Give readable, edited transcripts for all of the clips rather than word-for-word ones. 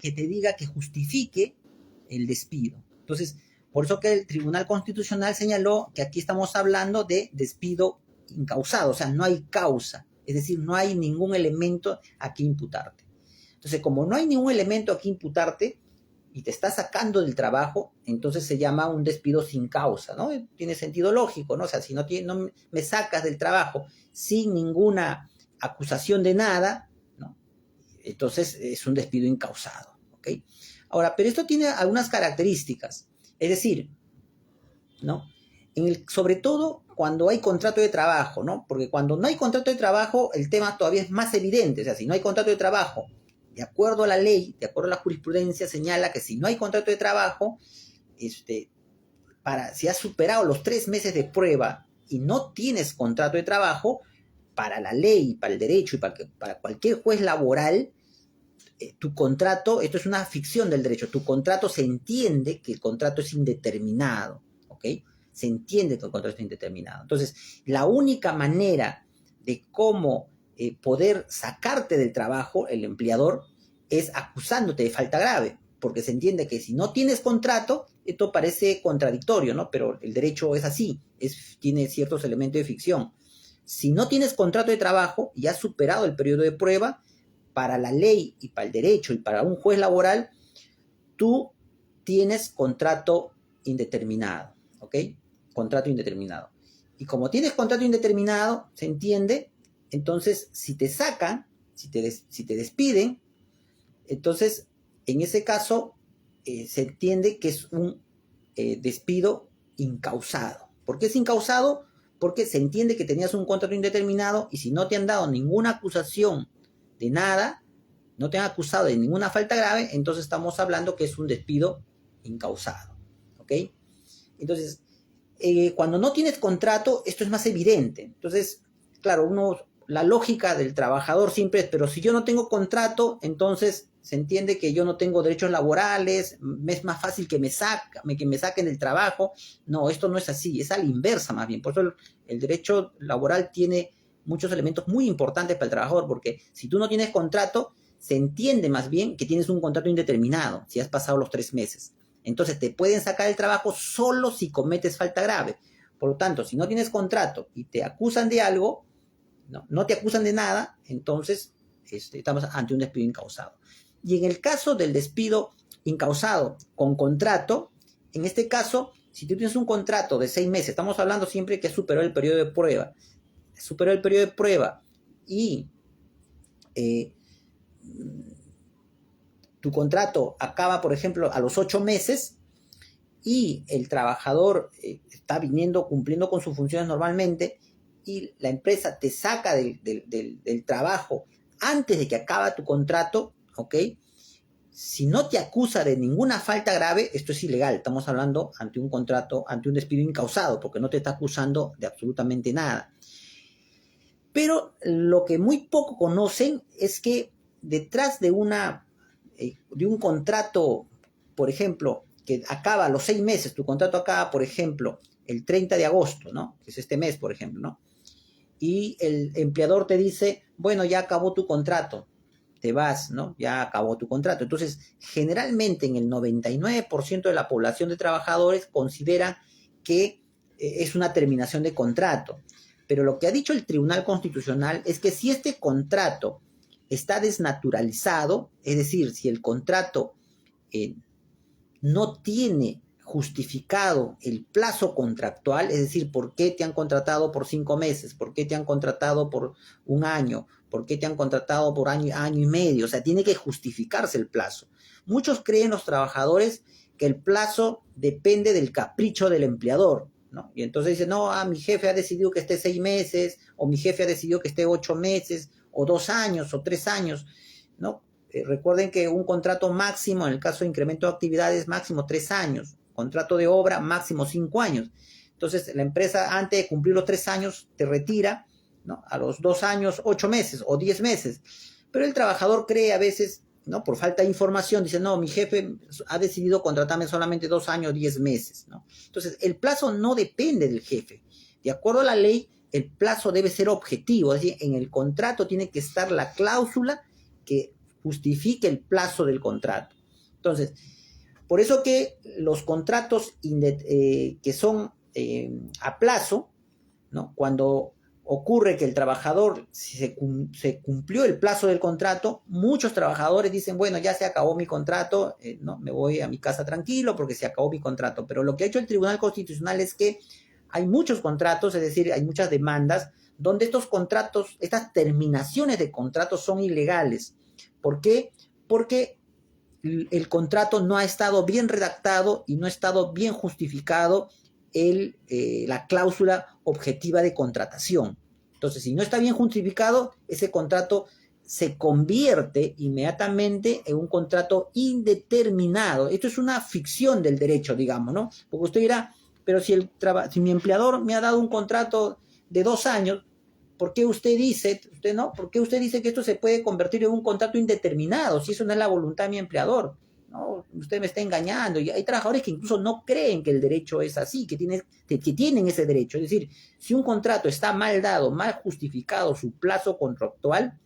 que te diga que justifique el despido. Entonces, por eso que el Tribunal Constitucional señaló que aquí estamos hablando de despido incausado, o sea, no hay causa, es decir, no hay ningún elemento a que imputarte. Entonces, como no hay ningún elemento a que imputarte y te está sacando del trabajo, entonces se llama un despido sin causa, ¿no? Tiene sentido lógico, ¿no? O sea, si no me sacas del trabajo sin ninguna acusación de nada, ¿no? Entonces es un despido incausado, ¿ok? Ahora, pero esto tiene algunas características, es decir, ¿no? Sobre todo cuando hay contrato de trabajo, ¿no? Porque cuando no hay contrato de trabajo, el tema todavía es más evidente. O sea, si no hay contrato de trabajo, de acuerdo a la ley, de acuerdo a la jurisprudencia, señala que si no hay contrato de trabajo, si has superado los 3 meses de prueba y no tienes contrato de trabajo, para la ley, para el derecho y para cualquier juez laboral, tu contrato, esto es una ficción del derecho, tu contrato se entiende que el contrato es indeterminado, ¿ok? Se entiende que el contrato es indeterminado. Entonces, la única manera de cómo poder sacarte del trabajo, el empleador, es acusándote de falta grave, porque se entiende que si no tienes contrato, esto parece contradictorio, ¿no? Pero el derecho es así, tiene ciertos elementos de ficción. Si no tienes contrato de trabajo y has superado el periodo de prueba, para la ley y para el derecho y para un juez laboral, tú tienes contrato indeterminado, ¿ok? Contrato indeterminado. Y como tienes contrato indeterminado, se entiende, entonces si te sacan, si te despiden, entonces en ese caso se entiende que es un despido incausado. ¿Por qué es incausado? Porque se entiende que tenías un contrato indeterminado y si no te han dado ninguna acusación de nada, no te han acusado de ninguna falta grave, entonces estamos hablando que es un despido incausado, ¿ok? Entonces, cuando no tienes contrato, esto es más evidente. Entonces, claro, la lógica del trabajador siempre es, pero si yo no tengo contrato, entonces se entiende que yo no tengo derechos laborales, es más fácil que me saquen del trabajo. No, esto no es así, es a la inversa más bien. Por eso el derecho laboral tiene muchos elementos muy importantes para el trabajador, porque si tú no tienes contrato, se entiende más bien que tienes un contrato indeterminado, si has pasado los 3 meses. Entonces te pueden sacar del trabajo solo si cometes falta grave. Por lo tanto, si no tienes contrato y te acusan de algo, no te acusan de nada, entonces estamos ante un despido incausado. Y en el caso del despido incausado con contrato, en este caso, si tú tienes un contrato de 6 meses, estamos hablando siempre que superó el periodo de prueba, y tu contrato acaba, por ejemplo, a los 8 meses y el trabajador está cumpliendo con sus funciones normalmente y la empresa te saca del trabajo antes de que acabe tu contrato, ¿ok? Si no te acusa de ninguna falta grave, esto es ilegal. Estamos hablando ante un despido incausado, porque no te está acusando de absolutamente nada. Pero lo que muy poco conocen es que detrás de un contrato, por ejemplo, que acaba a los 6 meses, tu contrato acaba, por ejemplo, el 30 de agosto, ¿no? Que es este mes, por ejemplo, ¿no? Y el empleador te dice, bueno, ya acabó tu contrato, te vas, ¿no? Ya acabó tu contrato. Entonces, generalmente en el 99% de la población de trabajadores considera que es una terminación de contrato. Pero lo que ha dicho el Tribunal Constitucional es que si este contrato está desnaturalizado, es decir, si el contrato no tiene justificado el plazo contractual, es decir, por qué te han contratado por 5 meses, por qué te han contratado por 1 año, por qué te han contratado por año y medio, o sea, tiene que justificarse el plazo. Muchos creen, los trabajadores, que el plazo depende del capricho del empleador, ¿no? Y entonces dicen, no, mi jefe ha decidido que esté 6 meses, o mi jefe ha decidido que esté 8 meses, o 2 años, o 3 años, ¿no? Recuerden que un contrato máximo, en el caso de incremento de actividades, máximo 3 años, contrato de obra máximo 5 años. Entonces, la empresa, antes de cumplir los 3 años, te retira, ¿no? A los 2 años, 8 meses o 10 meses. Pero el trabajador cree a veces, ¿no? Por falta de información, dice, no, mi jefe ha decidido contratarme solamente 2 años, 10 meses, ¿no? Entonces, el plazo no depende del jefe. De acuerdo a la ley, el plazo debe ser objetivo, es decir, en el contrato tiene que estar la cláusula que justifique el plazo del contrato. Entonces, por eso que los contratos que son a plazo, ¿no? Cuando ocurre que el trabajador se cumplió el plazo del contrato, muchos trabajadores dicen, bueno, ya se acabó mi contrato, ¿no? Me voy a mi casa tranquilo porque se acabó mi contrato. Pero lo que ha hecho el Tribunal Constitucional es que hay muchos contratos, es decir, hay muchas demandas donde estos contratos, estas terminaciones de contratos son ilegales. ¿Por qué? Porque el contrato no ha estado bien redactado y no ha estado bien justificado la cláusula objetiva de contratación. Entonces, si no está bien justificado, ese contrato se convierte inmediatamente en un contrato indeterminado. Esto es una ficción del derecho, digamos, ¿no? Porque usted dirá, pero si mi empleador me ha dado un contrato de 2 años, ¿por qué usted dice que esto se puede convertir en un contrato indeterminado si eso no es la voluntad de mi empleador? No, usted me está engañando. Y hay trabajadores que incluso no creen que el derecho es así, que tienen ese derecho. Es decir, si un contrato está mal dado, mal justificado su plazo contractual,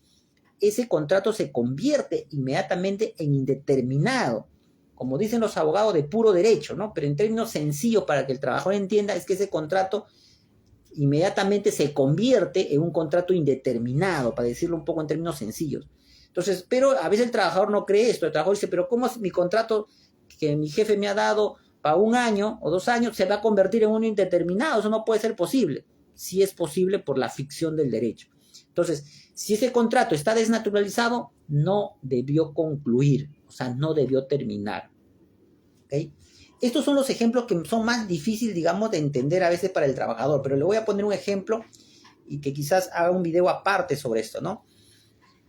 ese contrato se convierte inmediatamente en indeterminado. Como dicen los abogados de puro derecho, ¿no? Pero en términos sencillos para que el trabajador entienda es que ese contrato inmediatamente se convierte en un contrato indeterminado, para decirlo un poco en términos sencillos. Entonces, pero a veces el trabajador no cree esto, el trabajador dice, pero ¿cómo es mi contrato que mi jefe me ha dado para 1 año o 2 años se va a convertir en uno indeterminado? Eso no puede ser posible. Sí es posible por la ficción del derecho. Entonces, si ese contrato está desnaturalizado, no debió concluir, o sea, no debió terminar. ¿Ok? Estos son los ejemplos que son más difíciles, digamos, de entender a veces para el trabajador, pero le voy a poner un ejemplo y que quizás haga un video aparte sobre esto, ¿no?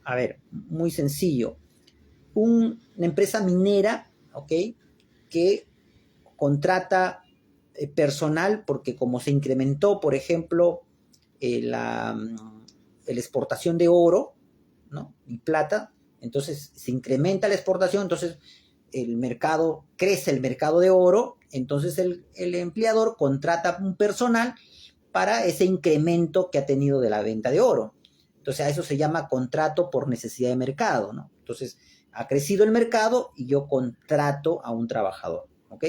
A ver, muy sencillo. Una empresa minera, ¿ok? Que contrata personal porque como se incrementó, por ejemplo, la exportación de oro, ¿no? Y plata, entonces se incrementa la exportación, entonces crece el mercado de oro, entonces el empleador contrata un personal para ese incremento que ha tenido de la venta de oro. Entonces a eso se llama contrato por necesidad de mercado, ¿no? Entonces ha crecido el mercado y yo contrato a un trabajador, ¿ok?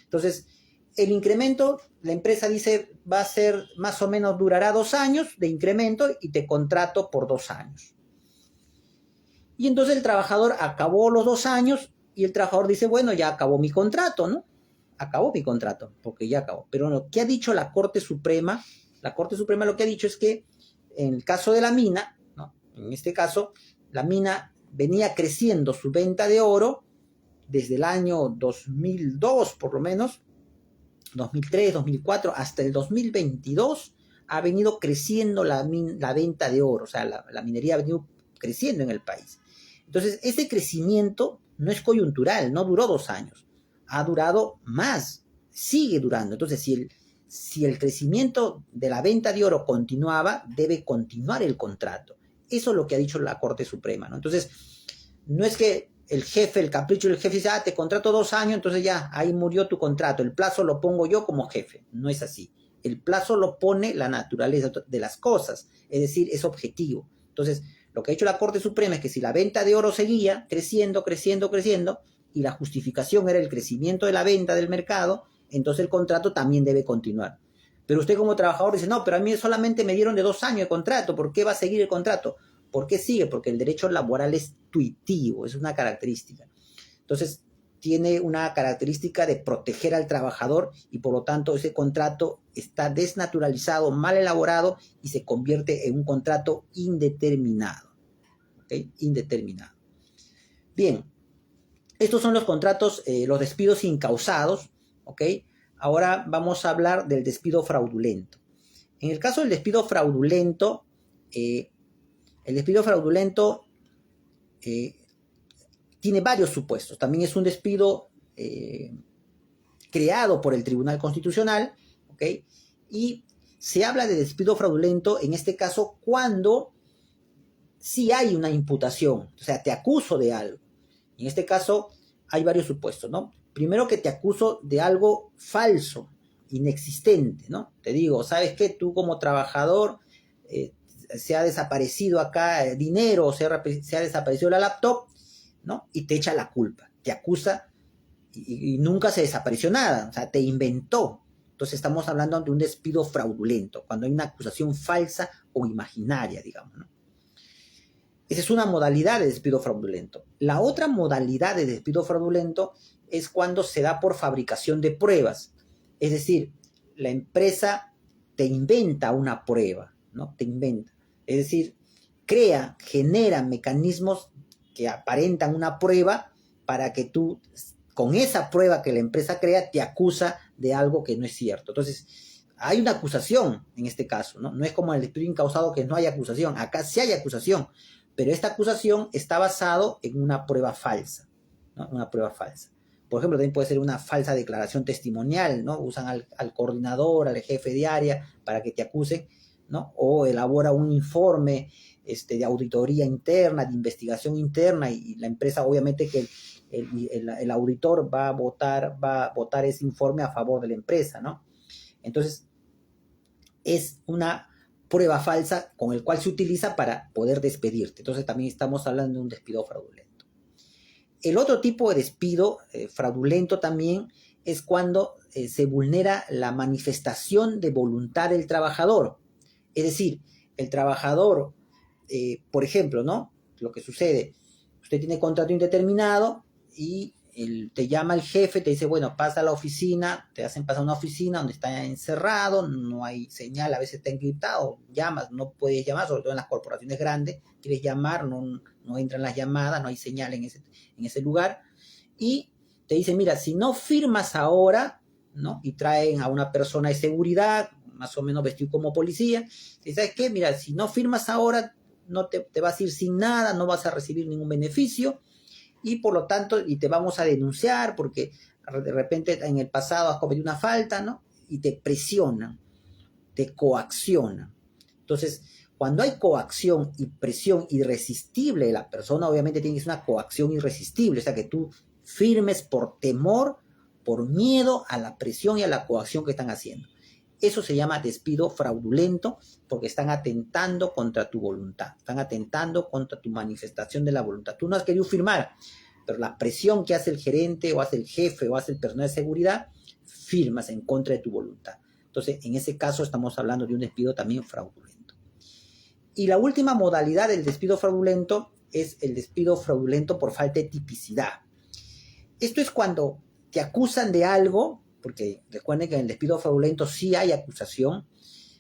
Entonces el incremento, la empresa dice, va a ser más o menos, durará 2 años de incremento y te contrato por 2 años. Y entonces el trabajador acabó los 2 años y el trabajador dice, bueno, ya acabó mi contrato, ¿no? Acabó mi contrato, porque ya acabó. Pero lo que ha dicho la Corte Suprema lo que ha dicho es que en el caso de la mina, ¿no? En este caso, la mina venía creciendo su venta de oro desde el año 2002, por lo menos, 2003, 2004, hasta el 2022, ha venido creciendo la venta de oro, o sea, la minería ha venido creciendo en el país. Entonces, ese crecimiento no es coyuntural, no duró 2 años, ha durado más, sigue durando. Entonces, si el crecimiento de la venta de oro continuaba, debe continuar el contrato. Eso es lo que ha dicho la Corte Suprema, ¿no? Entonces, no es que el capricho del jefe dice, te contrato 2 años, entonces ya, ahí murió tu contrato, el plazo lo pongo yo como jefe. No es así. El plazo lo pone la naturaleza de las cosas, es decir, es objetivo. Entonces, lo que ha hecho la Corte Suprema es que si la venta de oro seguía creciendo, y la justificación era el crecimiento de la venta del mercado, entonces el contrato también debe continuar. Pero usted como trabajador dice, no, pero a mí solamente me dieron de 2 años de contrato, ¿por qué va a seguir el contrato? ¿Por qué sigue? Porque el derecho laboral es tuitivo, es una característica. Entonces, tiene una característica de proteger al trabajador y por lo tanto ese contrato está desnaturalizado, mal elaborado y se convierte en un contrato indeterminado. ¿Okay? Indeterminado. Bien, estos son los contratos, los despidos incausados, ¿ok? Ahora vamos a hablar del despido fraudulento. En el caso del despido fraudulento, tiene varios supuestos. También es un despido creado por el Tribunal Constitucional, ¿ok? Y se habla de despido fraudulento en este caso cuando sí hay una imputación, o sea, te acuso de algo. En este caso hay varios supuestos, ¿no? Primero, que te acuso de algo falso, inexistente, ¿no? Te digo, ¿sabes qué? Tú como trabajador se ha desaparecido acá dinero, se ha desaparecido la laptop ¿no? Y te echa la culpa, te acusa y nunca se desapareció nada, o sea, te inventó. Entonces estamos hablando de un despido fraudulento, cuando hay una acusación falsa o imaginaria, digamos, ¿no? Esa es una modalidad de despido fraudulento. La otra modalidad de despido fraudulento es cuando se da por fabricación de pruebas. Es decir, la empresa te inventa una prueba, ¿no? Te inventa. Es decir, genera mecanismos que aparentan una prueba para que tú, con esa prueba que la empresa crea, te acusa de algo que no es cierto. Entonces, hay una acusación en este caso, ¿no? No es como el despido incausado que no hay acusación. Acá sí hay acusación, pero esta acusación está basada en una prueba falsa, ¿no? Una prueba falsa. Por ejemplo, también puede ser una falsa declaración testimonial, ¿no? Usan al coordinador, al jefe de área para que te acusen, ¿no? O elabora un informe de auditoría interna, de investigación interna, y la empresa, obviamente que el auditor va a votar ese informe a favor de la empresa, ¿no? Entonces, es una prueba falsa con el cual se utiliza para poder despedirte. Entonces también estamos hablando de un despido fraudulento. El otro tipo de despido fraudulento también es cuando se vulnera la manifestación de voluntad del trabajador. Es decir, el trabajador, por ejemplo, ¿no? Lo que sucede, usted tiene contrato indeterminado y te llama el jefe, te dice, bueno, pasa a la oficina, te hacen pasar a una oficina donde está encerrado, no hay señal, a veces está encriptado, llamas, no puedes llamar, sobre todo en las corporaciones grandes, quieres llamar, no entran las llamadas, no hay señal en ese lugar, y te dice, mira, si no firmas ahora, ¿no? Y traen a una persona de seguridad, más o menos vestido como policía, y ¿sabes qué? Mira, si no firmas ahora, no te vas a ir sin nada, no vas a recibir ningún beneficio, y por lo tanto, y te vamos a denunciar porque de repente en el pasado has cometido una falta, ¿no? Y te presionan, te coaccionan. Entonces, cuando hay coacción y presión irresistible de la persona, obviamente tiene que ser una coacción irresistible, o sea, que tú firmes por temor, por miedo a la presión y a la coacción que están haciendo. Eso se llama despido fraudulento porque están atentando contra tu voluntad, están atentando contra tu manifestación de la voluntad. Tú no has querido firmar, pero la presión que hace el gerente o hace el jefe o hace el personal de seguridad, firmas en contra de tu voluntad. Entonces, en ese caso estamos hablando de un despido también fraudulento. Y la última modalidad del despido fraudulento es el despido fraudulento por falta de tipicidad. Esto es cuando te acusan de algo, porque recuerden que en el despido fraudulento sí hay acusación,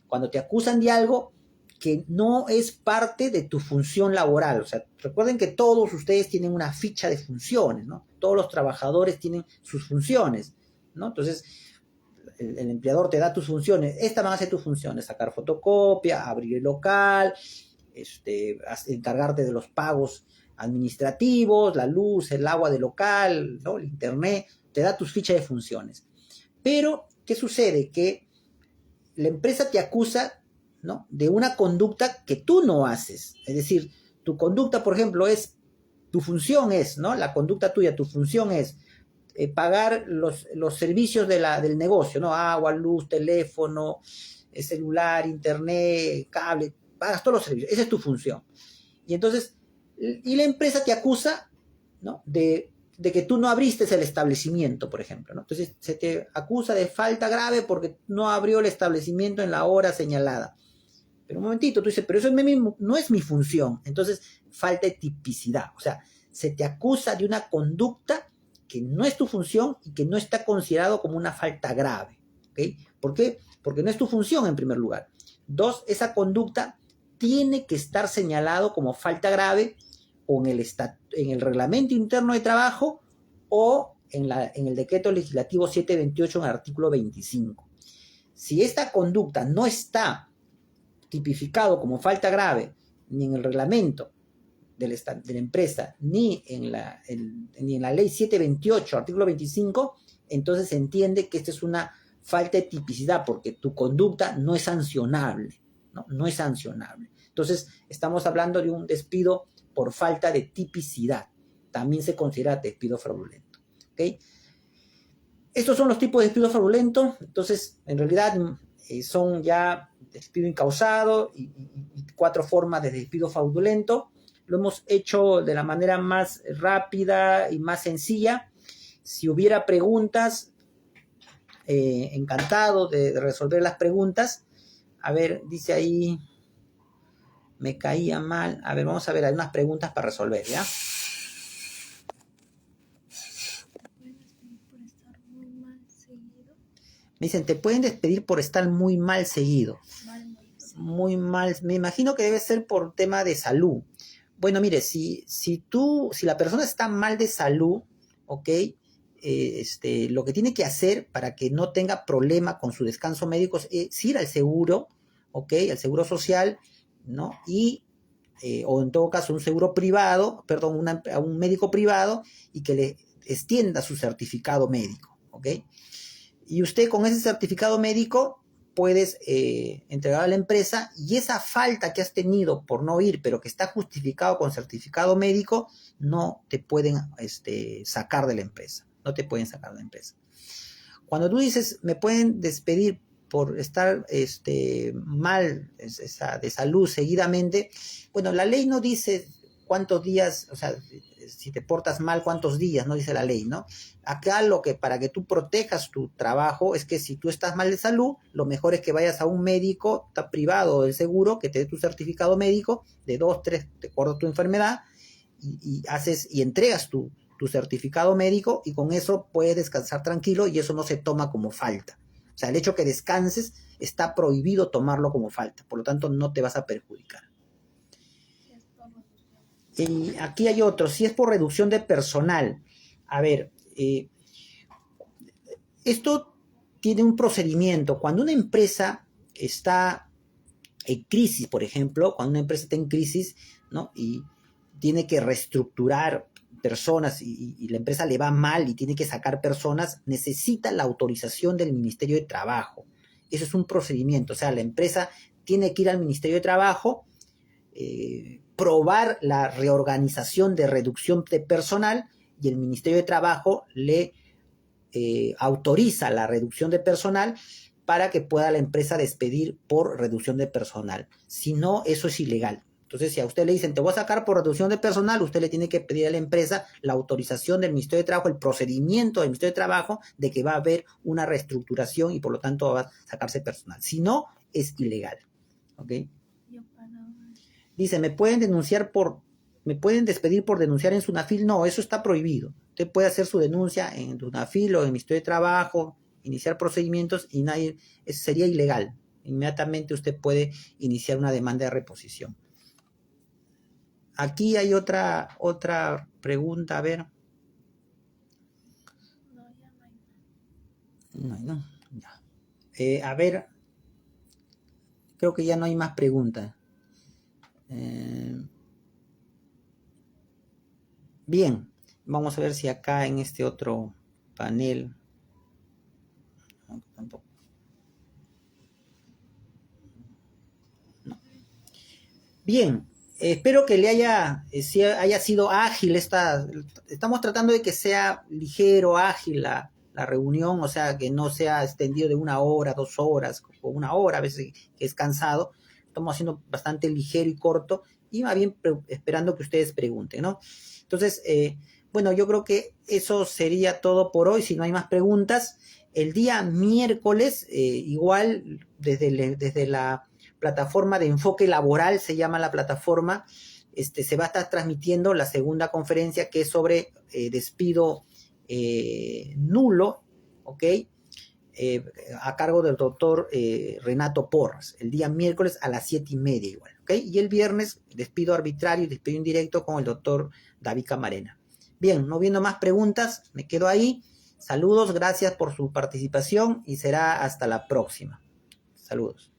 cuando te acusan de algo que no es parte de tu función laboral. O sea, recuerden que todos ustedes tienen una ficha de funciones, ¿no? Todos los trabajadores tienen sus funciones, ¿no? Entonces, el empleador te da tus funciones. Estas van a ser tus funciones: sacar fotocopia, abrir el local, encargarte de los pagos administrativos, la luz, el agua del local, ¿no? El internet, te da tus fichas de funciones. Pero, ¿qué sucede? Que la empresa te acusa, ¿no? De una conducta que tú no haces. Es decir, tu conducta, por ejemplo, tu función es, ¿no? La conducta tuya, tu función es pagar los servicios del negocio, ¿no? Agua, luz, teléfono, celular, internet, cable, pagas todos los servicios. Esa es tu función. Y entonces, y la empresa te acusa, ¿no? De que tú no abriste el establecimiento, por ejemplo, ¿no? Entonces se te acusa de falta grave porque no abrió el establecimiento en la hora señalada. Pero un momentito, tú dices, pero eso no es mi función. Entonces falta de tipicidad. O sea, se te acusa de una conducta que no es tu función y que no está considerado como una falta grave. ¿Okay? ¿Por qué? Porque no es tu función en primer lugar. Dos, esa conducta tiene que estar señalado como falta grave o en el reglamento interno de trabajo o en el decreto legislativo 728 en el artículo 25. Si esta conducta no está tipificado como falta grave ni en el reglamento de la empresa ni en la ley 728 artículo 25, entonces se entiende que esta es una falta de tipicidad porque tu conducta no es sancionable, ¿no? No es sancionable. Entonces estamos hablando de un despido por falta de tipicidad. También se considera despido fraudulento. ¿Okay? Estos son los tipos de despido fraudulento. Entonces, en realidad, son ya despido incausado y 4 formas de despido fraudulento. lo hemos hecho de la manera más rápida y más sencilla. Si hubiera preguntas, encantado de resolver las preguntas. A ver, dice ahí, me caía mal. A ver, vamos a ver, hay unas preguntas para resolver, ¿ya? Me dicen, ¿te pueden despedir por estar muy mal seguido? Muy mal. Me imagino que debe ser por tema de salud. Bueno, mire, si la persona está mal de salud, ¿ok? Lo que tiene que hacer para que no tenga problema con su descanso médico es ir al seguro, ¿ok? Al seguro social, ¿no? O en todo caso un seguro privado, perdón, a un médico privado y que le extienda su certificado médico, ¿ok? Y usted con ese certificado médico puedes entregar a la empresa y esa falta que has tenido por no ir, pero que está justificado con certificado médico, no te pueden sacar de la empresa. No te pueden sacar de la empresa. Cuando tú dices, me pueden despedir por estar mal de salud seguidamente, bueno, la ley no dice cuántos días, o sea, si te portas mal, cuántos días, no dice la ley, ¿no? Acá para que tú protejas tu trabajo es que si tú estás mal de salud, lo mejor es que vayas a un médico privado del seguro que te dé tu certificado médico de 2, 3, de acuerdo a tu enfermedad, y entregas tu certificado médico y con eso puedes descansar tranquilo y eso no se toma como falta. O sea, el hecho que descanses está prohibido tomarlo como falta, por lo tanto no te vas a perjudicar. Y aquí hay otro, si es por reducción de personal. A ver, esto tiene un procedimiento. Cuando una empresa está en crisis, por ejemplo, cuando una empresa está en crisis, ¿no? Y tiene que reestructurar personas y la empresa le va mal y tiene que sacar personas, necesita la autorización del Ministerio de Trabajo. Eso es un procedimiento, o sea, la empresa tiene que ir al Ministerio de Trabajo, probar la reorganización de reducción de personal y el Ministerio de Trabajo le autoriza la reducción de personal para que pueda la empresa despedir por reducción de personal. Si no, eso es ilegal. Entonces, si a usted le dicen, te voy a sacar por reducción de personal, usted le tiene que pedir a la empresa la autorización del Ministerio de Trabajo, el procedimiento del Ministerio de Trabajo de que va a haber una reestructuración y por lo tanto va a sacarse personal. Si no, es ilegal. ¿Ok? Dice, ¿me pueden despedir por denunciar en Sunafil? No, eso está prohibido. Usted puede hacer su denuncia en Sunafil o en el Ministerio de Trabajo, iniciar procedimientos y eso sería ilegal. Inmediatamente usted puede iniciar una demanda de reposición. Aquí hay otra pregunta, a ver. No, ya. A ver, creo que ya no hay más preguntas. Bien, vamos a ver si acá en este otro panel. No, tampoco. No. Bien, espero que le haya sido ágil estamos tratando de que sea ligero, ágil la reunión, o sea, que no sea extendido de 1 hora, 2 horas, o 1 hora, a veces que es cansado. Estamos haciendo bastante ligero y corto, y más bien esperando que ustedes pregunten, ¿no? Entonces, bueno, yo creo que eso sería todo por hoy, si no hay más preguntas. El día miércoles, igual, desde la plataforma de enfoque laboral, se llama la plataforma, se va a estar transmitiendo la segunda conferencia que es sobre despido nulo, ¿ok? A cargo del doctor Renato Porras, el día miércoles a las 7:30 igual, ¿ok? Y el viernes, despido arbitrario y despido indirecto con el doctor David Camarena. Bien, no viendo más preguntas, me quedo ahí. Saludos, gracias por su participación y será hasta la próxima. Saludos.